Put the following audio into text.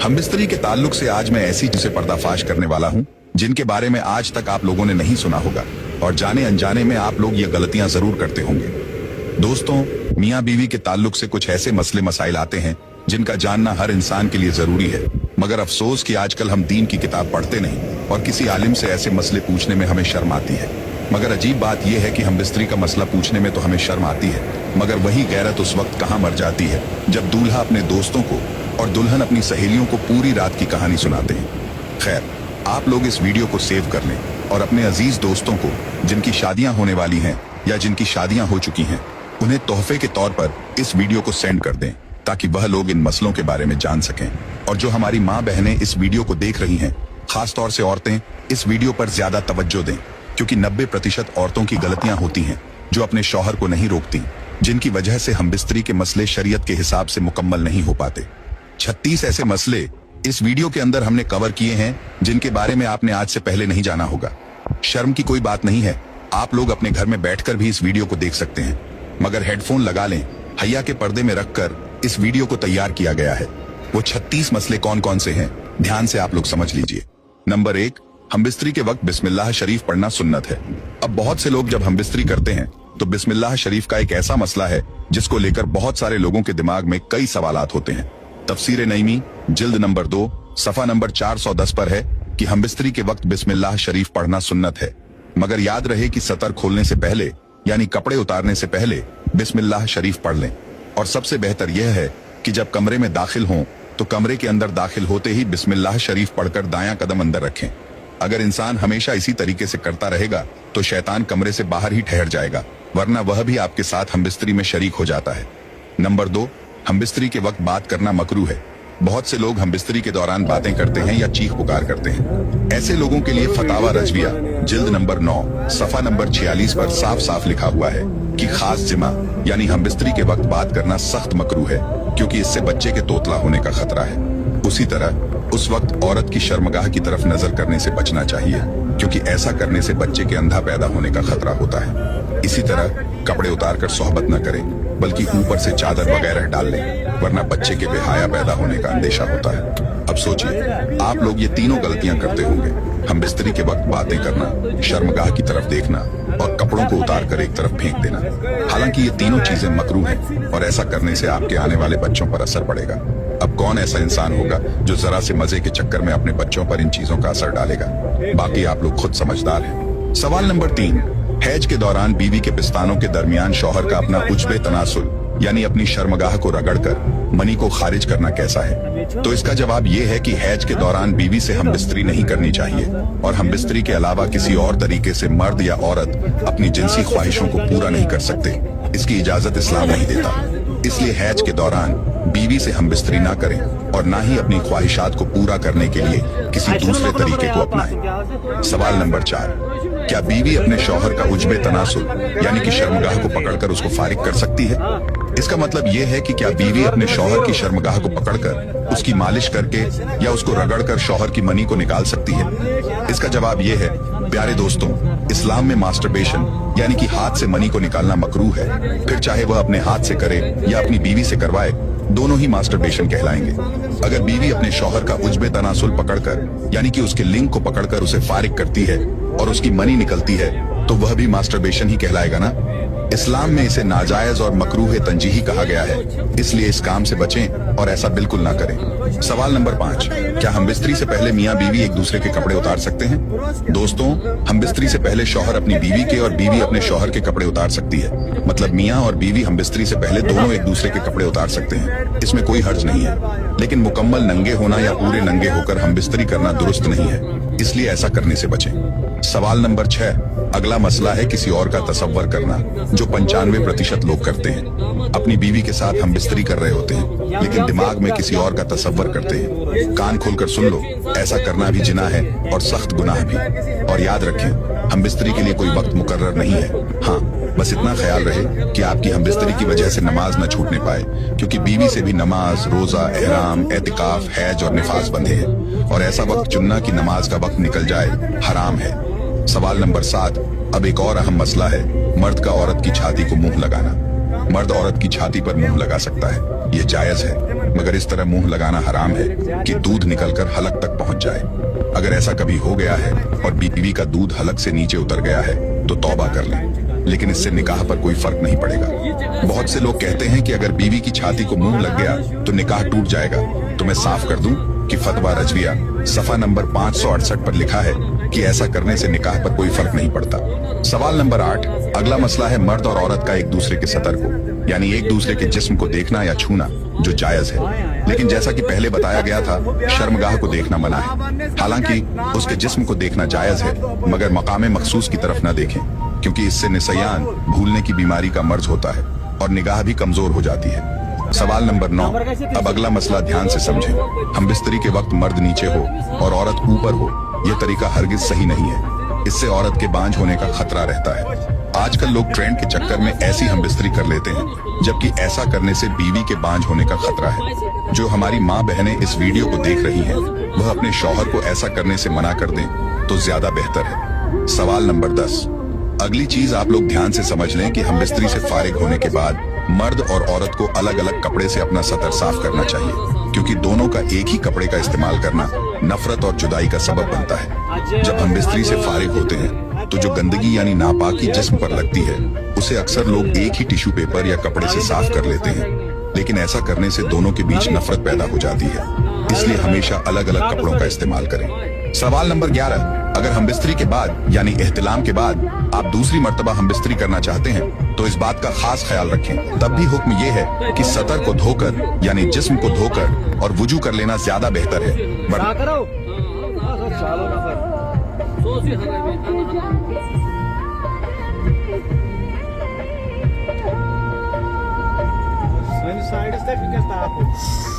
हम बिस्तरी के ताल्लुक से आज मैं ऐसी चीजें पर्दाफाश करने वाला हूँ जिनके बारे में आज तक आप लोगों ने नहीं सुना होगा और जाने अनजाने में आप लोग ये गलतियां जरूर करते होंगे। दोस्तों, मियाँ बीवी के ताल्लुक से कुछ ऐसे मसले मसाइल आते हैं जिनका जानना हर इंसान के लिए जरूरी है, मगर अफसोस कि आजकल हम दीन की किताब पढ़ते नहीं और किसी आलिम से ऐसे मसले पूछने में हमें शर्म आती है। मगर अजीब बात यह है कि हम बिस्तरी का मसला पूछने में तो हमें शर्म आती है, मगर वही गैरत उस वक्त कहाँ मर जाती है जब दूल्हा अपने दोस्तों को और दुल्हन अपनी सहेलियों को पूरी रात की कहानी सुनाते हैं। खैर, आप लोग इस वीडियो को सेव कर लें और अपने अजीज दोस्तों को जिनकी शादियां होने वाली हैं या जिनकी शादियां हो चुकी हैं, उन्हें तोहफे के तौर पर इस वीडियो को सेंड कर दें ताकि वह लोग इन मसलों के बारे में जान सकें। और जो हमारी माँ बहनें इस वीडियो को देख रही हैं, खास तौर से औरतें, इस वीडियो पर ज्यादा तवज्जो दें, क्योंकि 90% औरतों की गलतियां होती हैं जो अपने शौहर को नहीं रोकती, जिनकी वजह से हम बिस्तरी के मसले शरीयत के हिसाब से मुकम्मल नहीं हो पाते। 36 ऐसे मसले इस वीडियो के अंदर हमने कवर किए हैं जिनके बारे में आपने आज से पहले नहीं जाना होगा। शर्म की कोई बात नहीं है, आप लोग अपने घर में बैठकर भी इस वीडियो को देख सकते हैं, मगर हेडफोन लगा लें। हैया के पर्दे में रखकर इस वीडियो को तैयार किया गया है। वो 36 मसले कौन कौन से हैं, ध्यान से आप लोग समझ लीजिए। नंबर 1, हम बिस्तरी के वक्त बिस्मिल्लाह शरीफ पढ़ना सुन्नत है। अब बहुत से लोग जब हम बिस्तरी करते हैं तो बिस्मिल्लाह शरीफ का एक ऐसा मसला है जिसको लेकर बहुत सारे लोगों के दिमाग में कई सवालात होते हैं। तफसीर नईमी जिल्द नंबर 2 सफा नंबर 410 पर है कि हम बिस्तरी के वक्त बिस्मिल्लाह शरीफ पढ़ना सुन्नत है, मगर याद रहे कि सतर खोलने से पहले यानी कपड़े उतारने से पहले बिस्मिल्लाह शरीफ पढ़ लें। और सबसे बेहतर यह है कि जब कमरे में दाखिल हों तो कमरे के अंदर दाखिल होते ही बिस्मिल्लाह शरीफ पढ़कर दायां कदम अंदर रखें। अगर इंसान हमेशा इसी तरीके से करता रहेगा तो शैतान कमरे से बाहर ही ठहर जाएगा, वरना वह भी आपके साथ हम बिस्तरी में शरीक हो जाता है। नंबर 2, हम बिस्तरी के वक्त बात करना मकरूह है। बहुत से लोग हम बिस्तरी के दौरान बातें करते हैं या चीख पुकार करते हैं। ऐसे लोगों के लिए फतावा रजविया जिल्द नंबर 9 सफा नंबर 46 पर साफ साफ लिखा हुआ है कि खास जिमा यानी हम बिस्तरी के वक्त बात करना सख्त मकरूह है, क्योंकि इससे बच्चे के तोतला होने का खतरा है। उसी तरह उस वक्त औरत की शर्मगाह की तरफ नजर करने से बचना चाहिए, क्योंकि ऐसा करने से बच्चे के अंधा पैदा होने का खतरा होता है। इसी तरह कपड़े उतार कर सोहबत न करें, बल्कि ऊपर से चादर वगैरह डाल लें, वरना बच्चे के बेहाया पैदा होने का अंदेशा होता है। अब सोचिए, आप लोग ये तीनों गलतियां करते होंगे, हम बिस्तरी के वक्त बातें करना, शर्मगाह की तरफ देखना और कपड़ों को उतार कर एक तरफ फेंक देना। हालांकि ये तीनों चीजें मकरूह हैं और ऐसा करने से आपके आने वाले बच्चों पर असर पड़ेगा। अब कौन ऐसा इंसान होगा जो जरा से मजे के चक्कर में अपने बच्चों पर इन चीजों का असर डालेगा? बाकी आप लोग खुद समझदार हैं। सवाल नंबर 3, हैज के दौरान बीवी के पिस्तानों के दरमियान शौहर का अपना उज्बे तनासुल यानी अपनी शर्मगाह को रगड़कर मनी को खारिज करना कैसा है? तो इसका जवाब ये है कि हैज के दौरान बीवी से हम बिस्तरी नहीं करनी चाहिए और हम बिस्तरी के अलावा किसी और तरीके से मर्द या औरत अपनी जिनसी ख्वाहिशों को पूरा नहीं कर सकते। इसकी इजाजत इस्लाम नहीं देता। इसलिए हैज के दौरान बीवी से हम बिस्तरी ना करें और ना ही अपनी ख्वाहिशात को पूरा करने के लिए किसी दूसरे तरीके को अपनाएं। सवाल नंबर 4, क्या बीवी अपने शौहर का उज्बे तनासुल यानी कि शर्मगाह को पकड़कर उसको फारिग कर सकती है? इसका मतलब यह है कि क्या बीवी अपने शौहर की शर्मगाह को पकड़कर उसकी मालिश करके या उसको रगड़कर शौहर की मनी को निकाल सकती है? इसका जवाब यह है, प्यारे दोस्तों, इस्लाम में मास्टरबेशन यानी कि हाथ से मनी को निकालना मकरूह है। फिर चाहे वह अपने हाथ से करे या अपनी बीवी से करवाए, दोनों ही मास्टरबेशन कहलाएंगे। अगर बीवी अपने शौहर का उज्बे तनासुल पकड़कर यानी कि उसके लिंग को पकड़कर उसे फारिग करती है और उसकी मनी निकलती है, तो वह भी मास्टरबेशन ही कहलाएगा ना। इस्लाम में इसे नाजायज और मकरूह तंजीही कहा गया है, इसलिए इस काम से बचें और ऐसा बिल्कुल ना करें। सवाल नंबर 5, क्या हम बिस्तरी से पहले मियाँ बीवी एक दूसरे के कपड़े उतार सकते हैं? दोस्तों, हम बिस्तरी से पहले शौहर अपनी बीवी के और बीवी अपने शौहर के कपड़े उतार सकती है। मतलब मियाँ और बीवी हम बिस्तरी से पहले दोनों एक दूसरे के कपड़े उतार सकते हैं, इसमें कोई हर्ज नहीं है। लेकिन मुकम्मल नंगे होना या पूरे नंगे होकर हम बिस्तरी करना दुरुस्त नहीं है, इसलिए ऐसा करने से बचें। सवाल नंबर 6, अगला मसला है किसी और का तसव्वुर करना, जो 95% लोग करते हैं। अपनी बीवी के साथ हम बिस्तरी कर रहे होते हैं, लेकिन दिमाग में किसी और का तसव्वुर करते हैं। कान खोलकर सुन लो, ऐसा करना भी जिना है और सख्त गुनाह भी। और याद रखें, हम बिस्तरी के लिए कोई वक्त मुकर्रर नहीं है। हाँ, बस इतना ख्याल रहे कि आपकी हम बिस्तरी की वजह से नमाज न छूटने पाए, क्योंकि बीवी से भी नमाज, रोजा, एहराम, एतिकाफ, हैज और निफास बंधे हैं और ऐसा वक्त चुनना कि नमाज का वक्त निकल जाए हराम है। सवाल नंबर 7, अब एक और अहम मसला है, मर्द का औरत की छाती को मुंह लगाना। मर्द औरत की छाती पर मुंह लगा सकता है, ये जायज है। मगर इस तरह मुंह लगाना हराम है कि दूध निकलकर हलक तक पहुंच जाए। अगर ऐसा कभी हो गया है और बीवी का दूध हलक से नीचे उतर गया है तो तौबा कर लें, लेकिन इससे निकाह पर कोई फर्क नहीं पड़ेगा। बहुत से लोग कहते हैं कि अगर बीवी की छाती को मुंह लग गया तो निकाह टूट जाएगा। तो मैं साफ कर दूं कि फतवा रजविया सफा नंबर 568 पर लिखा है कि ऐसा करने से निकाह पर कोई फर्क नहीं पड़ता। सवाल नंबर 8, अगला मसला है मर्द और औरत का एक दूसरे के सतर को, यानी एक दूसरे के जिस्म को देखना या छूना, जो जायज है। लेकिन जैसा कि पहले बताया गया था, शर्मगाह को देखना मना है। हालांकि उसके जिस्म को देखना जायज है, मगर मकाम मखसूस की तरफ न देखें, क्योंकि इससे निसयान भूलने की बीमारी का मर्ज होता है और निगाह भी कमजोर हो जाती है। सवाल नंबर 9, अब अगला मसला ध्यान से समझें। हम बिस्तरी के वक्त मर्द नीचे हो और औरत ऊपर हो, यह तरीका हरगिज सही नहीं है। इससे औरत के बांझ होने का खतरा रहता है। आजकल लोग ट्रेंड के चक्कर में ऐसी हम बिस्तरी कर लेते हैं, जबकि ऐसा करने से बीवी के बांझ होने का खतरा है। जो हमारी माँ बहनें इस वीडियो को देख रही हैं, वह अपने शौहर को ऐसा करने से मना कर दें तो ज्यादा बेहतर है। सवाल नंबर 10, अगली चीज आप लोग ध्यान से समझ लें कि हम बिस्तरी से फारिग होने के बाद मर्द और औरत को अलग अलग कपड़े से अपना सतर साफ करना चाहिए, क्योंकि दोनों का एक ही कपड़े का इस्तेमाल करना नफरत और जुदाई का सबब बनता है। जब हम बिस्तरी से फारिग होते हैं तो जो गंदगी यानी नापाकी जिस्म पर लगती है, उसे अक्सर लोग एक ही टिश्यू पेपर या कपड़े से साफ कर लेते हैं, लेकिन ऐसा करने से दोनों के बीच नफरत पैदा हो जाती है। इसलिए हमेशा अलग अलग कपड़ों का इस्तेमाल करें। सवाल नंबर 11, अगर हम बिस्तरी के बाद यानी एहतिलाम के बाद आप दूसरी मर्तबा हम बिस्तरी करना चाहते हैं तो इस बात का खास ख्याल रखें। तब भी हुक्म ये है कि सतर को धोकर यानी जिस्म को धोकर और वुजू कर लेना ज्यादा बेहतर है। Saída está ficando